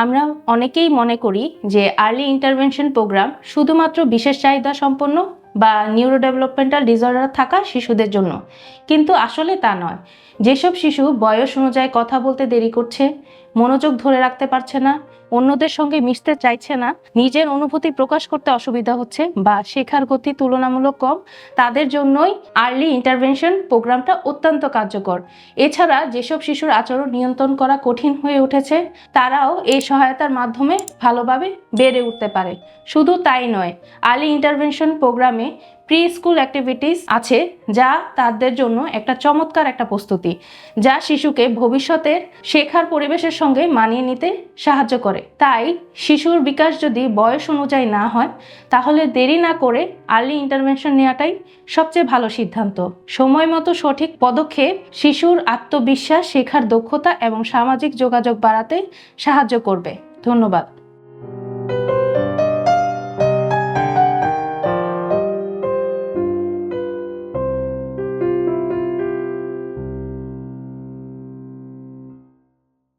আমরা অনেকেই মনে করি যে আর্লি ইন্টারভেনশন প্রোগ্রাম শুধুমাত্র বিশেষ চাহিদা সম্পন্ন বা নিউরো ডেভেলপমেন্টাল ডিসঅর্ডার থাকা শিশুদের জন্য, কিন্তু আসলে তা নয়। যেসব শিশু বয়স অনুযায়ী কথা বলতে দেরি করছে, মনোযোগ ধরে রাখতে পারছে না, অন্যদের সঙ্গে মিশতে চাইছে না, নিজের অনুভূতি প্রকাশ করতে অসুবিধা হচ্ছে বা শেখার গতি তুলনামূলক কম, তাদের জন্যই আর্লি ইন্টারভেনশন প্রোগ্রামটা অত্যন্ত কার্যকর। এছাড়া যেসব শিশুর আচরণ নিয়ন্ত্রণ করা কঠিন হয়ে উঠেছে, তারাও এই সহায়তার মাধ্যমে ভালোভাবে বেড়ে উঠতে পারে। শুধু তাই নয়, আর্লি ইন্টারভেনশন প্রোগ্রামে প্রি স্কুল অ্যাক্টিভিটিস আছে, যা তাদের জন্য একটা চমৎকার একটা প্রস্তুতি, যা শিশুকে ভবিষ্যতের শেখার পরিবেশের সঙ্গে মানিয়ে নিতে সাহায্য করে। তাই শিশুর বিকাশ যদি বয়স অনুযায়ী না হয়, তাহলে দেরি না করে আর্লি ইন্টারভেনশন নেওয়াটাই সবচেয়ে ভালো সিদ্ধান্ত। সময় মতো সঠিক পদক্ষেপ শিশুর আত্মবিশ্বাস, শেখার দক্ষতা এবং সামাজিক যোগাযোগ বাড়াতে সাহায্য করবে। ধন্যবাদ।